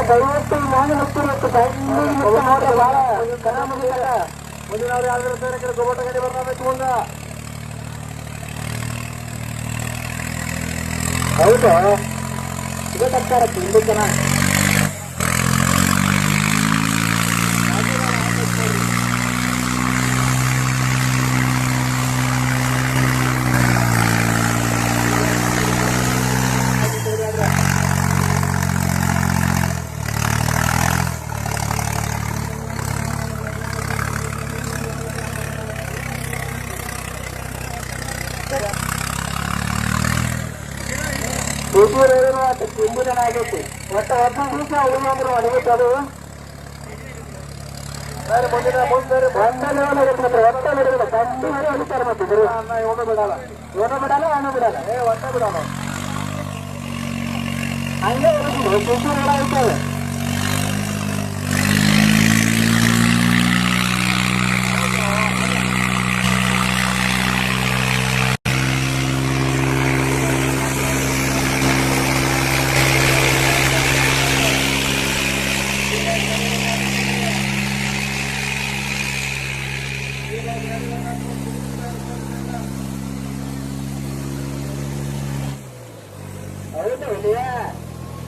ದಯವಿಟ್ಟು ನಾನು ಹತ್ತಿರತ್ತು ನೋಡ್ರೆ ಬಹಳ ಕರ ಮುಗಿಯಲ್ಲ. ಮುಂದಿನವ್ರು ಯಾವ್ದಾರು ಸೇರಿ ಕಡೆ ಗೊಬ್ಬರ ಗಡಿ ಬರ್ಬೇಕು ಮುಂದ. ಹೌದು ಇದಕ್ಕಾರ ತುಂಬಾ ಚೆನ್ನಾಗಿ ತುಂಬಾ ಜನ ಆಗೈತಿ. ಒಟ್ಟು 15 ದಿವಸ ಉಳಿದ್ರು ಅಡಗೈತೆ ಅದು. ಮುಂದಿನ ಮುಂದೆ ಒಟ್ಟ ಬಿಡಲ್ಲ ಕಂಡು ಹೊಡಿತಾರೆ. ಮತ್ತೆ ಏನು ಬಿಡಲ್ಲ ಏನು ಬಿಡಲ್ಲ ಒಟ್ಟ ಬಿಡಲ್ಲ. ಹಂಗೆ ತುಮಕೂರು ಆಯ್ತವೆ.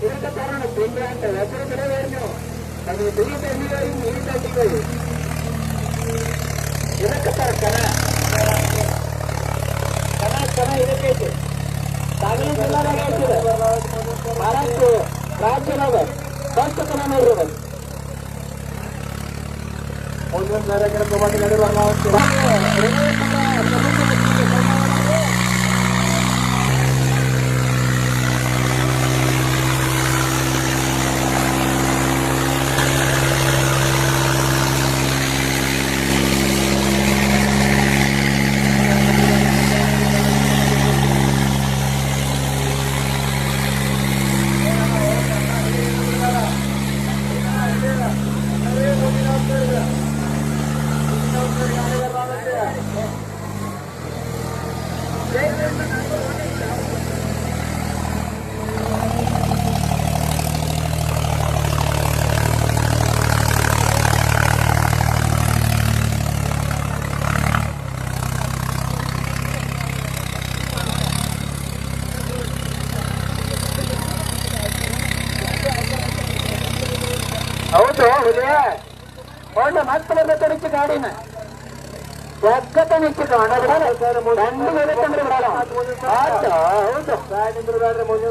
ಇದಕ್ಕೆ ಕಾರಣ ತೊಂದರೆ ಅಂತ ಹೆಸರು ಕಡೆವೇನು ಅದು ನೀರಿನಲ್ಲಿ ಇದಕ್ಕೆ ತರ ಕನ ಇದಕ್ಕೈತೆ. ಸಾಗಲಿ ಜಿಲ್ಲಾದಾಗ ಐತಿದೆ. ಮಹಾರಾಷ್ಟ್ರ ರಾಜ್ಯದಾಗ ಫಸ್ಟ್ ಕನ ನೋಡಿರೋದು. ಒಂದೊಂದು ಬೇರೆ ಕಡೆ ತೊಗೊಂಡು ನಡೆಯುವಾಗ ಹೌದು ಒಳ್ಳೆ ಮಕ್ಕಳ ತೊಡಚಿ ಗಾಡಿನ ಒಕ್ಕತ್ತ ನಿಂತಿದ್ದು ಹಣ ಬಿಡಲ್ಲ. ಗಂಡು ಬೇಕಂದ್ರೆ ಬಿಡಲ್ಲ. ಹೌದು ಗಾಡಿಂದ್ರೆ ಬೇಡ್ರೆ ಮುಂದೆ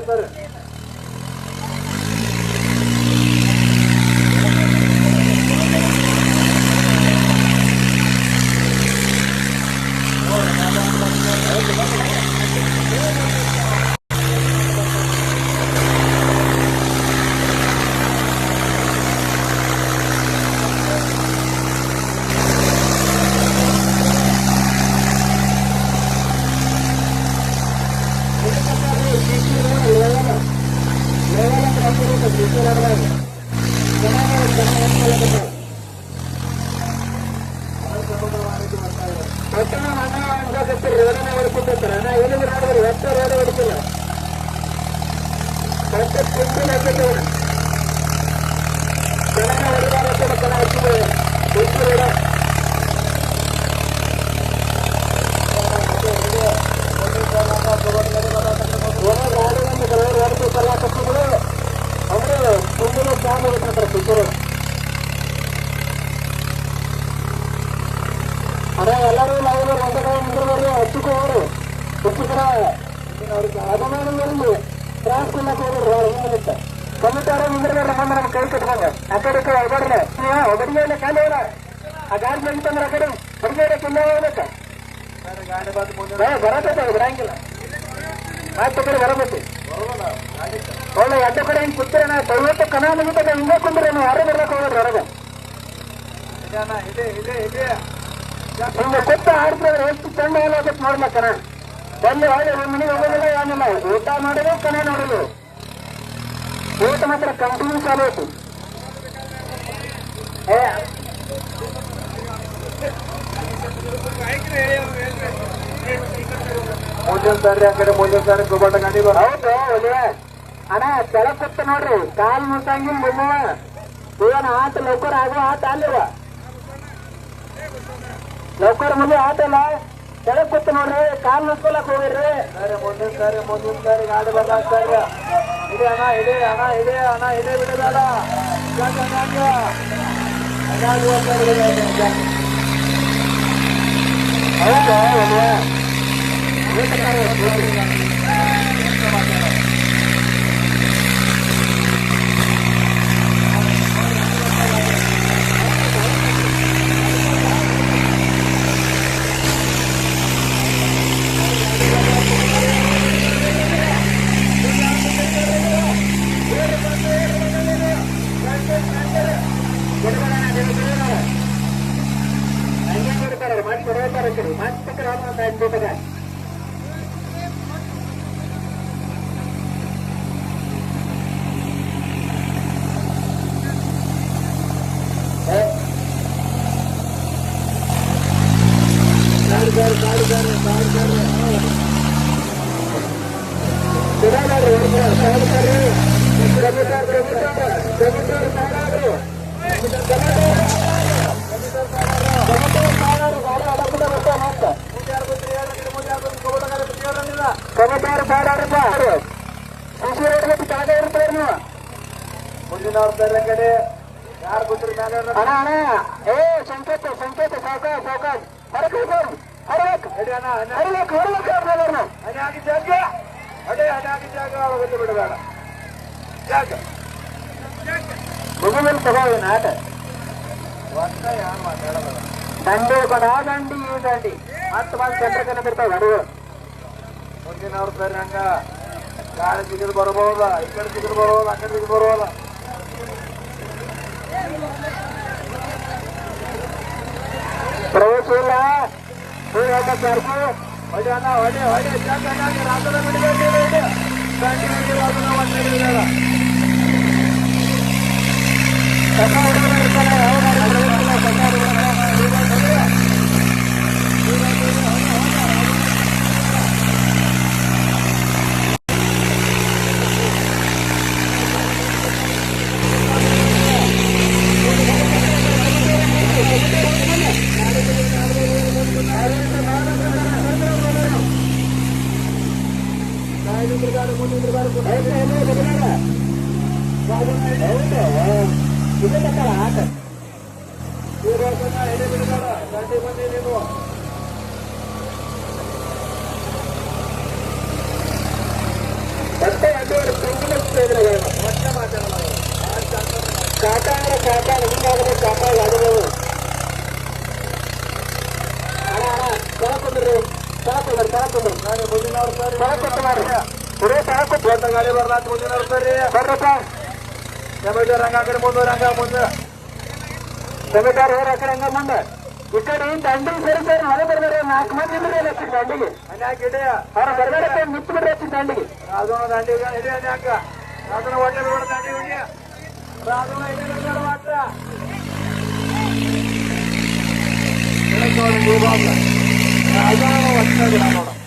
ಎಲ್ಲರೂ ನಾವು ಒಂದು ಕಡೆ ಮುಂದೆ ಹಚ್ಚಿಕೋರು ಹುಚ್ಚಿಕರ ಅಭಿಮಾನಿಗಳಲ್ಲಿ ಕ್ರಾಸ್ ಹೋಗಿರುತ್ತೆ. ಕಮಿಟಾರ ಮುಂದ್ರೆ ನಮ್ಮ ಕೈ ಕಟ್ಕೊಂಡ ಆ ಕಡೆ ಹೊರಡ್ರೆ ಒಬ್ಬರಿಗೆ ಖಾಲಿ ಅವರ ಆ ಗಾಡಿ ಬಂತಂದ್ರೆ ಆ ಕಡೆ ಹೊರಗಡೆ ಕಿಲ್ಲ ಹೋಗ್ಬೇಕ ಬರತ್ತೆ ಬಿಡಂಗಿಲ್ಲ. ಆಯ್ತು ಕಡೆ ಬರಬೇಕು ಒಳ್ಳೆ ಎಡ್ಡ ಕಡೆ ಹಿಂಗೆ ಕೂತ್ರೆ ನಾ ದಯವಿಟ್ಟು ಕನ ಮುಗಿತದೆ ಹಿಂಗೆ ಕುಂದ್ರೆ ನಾವು ಯಾರು ಬರ್ಬೇಕು ಹೋಗ್ರಿ ಹೊರಗೆ ಹಿಂಗೆ ಕೊತ್ತ ಆಡ್ತಿದ್ರೆ ಎಷ್ಟು ಚೆಂದ ಹೋಗ್ಬೇಕು ನೋಡ್ಲಕ್ಕನ ಬಂದು ಹೊಳ್ಳಿ ಮನೆಗೆ ಹೋಗೋದಿಲ್ಲ ಏನಿಲ್ಲ. ಊಟ ಮಾಡಿದ್ರು ಕನ ನೋಡಿದ್ರು ಊಟ ಮಾತ್ರ ಕಂಟಿನ್ಯೂ ಚಾಲು ಆಯ್ತು. ಮುಂದಿನ ಸಾರಿ ಆ ಕಡೆ ಮುಂದಿನ ಸಾರಿ ಗೋಬಾಟ ಗಾಡಿ ಹೌದು ಒಳ್ಳೆ ಅಣ್ಣ ಕೆಳಗ್ ಕೂತ ನೋಡ್ರಿ ಕಾಲ್ ಮುಟ್ಟಂಗಿಲ್ಲ ನಿಮ್ಮವ ಏನ್ ಆಟ ಲೌಕರ್ ಆಗುವ ಆಟ ಅಲ್ಲಿವ ಲೌಕರ್ ಮುಂದೆ ಆಟ ಅಲ್ಲ ಕೆಳಗ್ ಕೂತ ನೋಡ್ರಿ ಕಾಲ್ ಮುಟ್ಕೊಳಕ್ ಹೋಗಿರ್ರಿ ಮುಂದಿನ ಸಾರಿ ಗಾಡಿ ಬರ್ಲಾಗ್ತಾರೆ ಇದೆ ಅಣ್ಣ ಇದೆ ಅಣ್ಣ ಇದೆ ಅಣ್ಣ ಇದೆ ಬಿಡಬೇಡ ಹೌದಾ ಕಡೆ ಯಾರು ಗೊತ್ತಿರಿ ಅಣ್ಣ ಅಣ್ಣ ಏ ಸಂಕೇತ ಸಂಕೇತ ಸಾವಕಾಶ ಸಾವಕಾಶ ಹೊರಬೇಕು ಹೊರಬೇಕು ಹೊರಬೇಕು ಅದಾಗಿ ಜಾಗ ಅದಾಗಿ ಜಾಗ ಬಂದು ಬಿಡಬೇಡ ಜಾಗ ಮುಗಿದಲ್ಲಿ ತಗೋವೇನ ಆಟ ಯಾರು ಮಾತಾಡೋದ ದಂಡಿ ಕೊಡ ಆ ದಂಡಿ ಈ ದಂಡಿ ಹತ್ತು ಮಂದಿ ಸೆಂಟ್ರ್ ಕನ್ನ ಬಿಡ್ತಾವ ಅಡುಗೆ ಮುಂದಿನವ್ರ ಸರಿ ಹಂಗ ಗಾಳಿ ಸಿಗಿದು ಬರಬಹುದ ಈ ಕಡೆ ಸಿಗಿದು ಬರೋಲ್ಲ ಆ ಕಡೆ ಸಿಗಿದು ಬರೋಲ್ಲ ಪ್ರವೇಶ ಇಲ್ಲ ಸರ್ಕು ಹೊಡಿ ಅಣ್ಣ ಹೊಡಿ ಹೊಡಿ ರಾತ್ರಿ ಬಿಡಬೇಡಿ ಗಾಡಿ ಬರ್ಲಾಕ ಮುಂದಿನವ್ರು ಬರ್ರಿ ಬರ್ರಪ್ಪ ಜಮೀದಾರ್ ಹಂಗ ಆ ಕಡೆ ಮುಂದೆ ಹಂಗ ಮುಂದೆ ಜಮೀದಾರ್ ಹೋರ ಆ ಕಡೆ ಹಂಗ ಮುಂದೆ ಈ ಕಡೆ ದಂಡಿ ಸರಿ ಸರಿ ಹೊರ ಬರ್ಬೇಡ್ರಿ 4 ಮಂದಿ ಇದ್ರೆ ದಂಡಿಗೆ ಗಿಡ ಅವ್ರ ಬರ್ಬೇಡ ನಿಂತು ಬಿಡ್ರಿ ಹಚ್ಚಿ ದಂಡಿಗೆ ಅದನ್ನ ದಂಡಿ ಹಿಡಿ ಯಾಕ ಅದನ್ನ ಒಟ್ಟೆ ಬಿಡ ದಂಡಿ ಹುಡಿ ಅದನ್ನ ಹಿಡಿದ ಮಾತ್ರ ಅದನ್ನ ಒಟ್ಟೆ ಬಿಡ ನೋಡ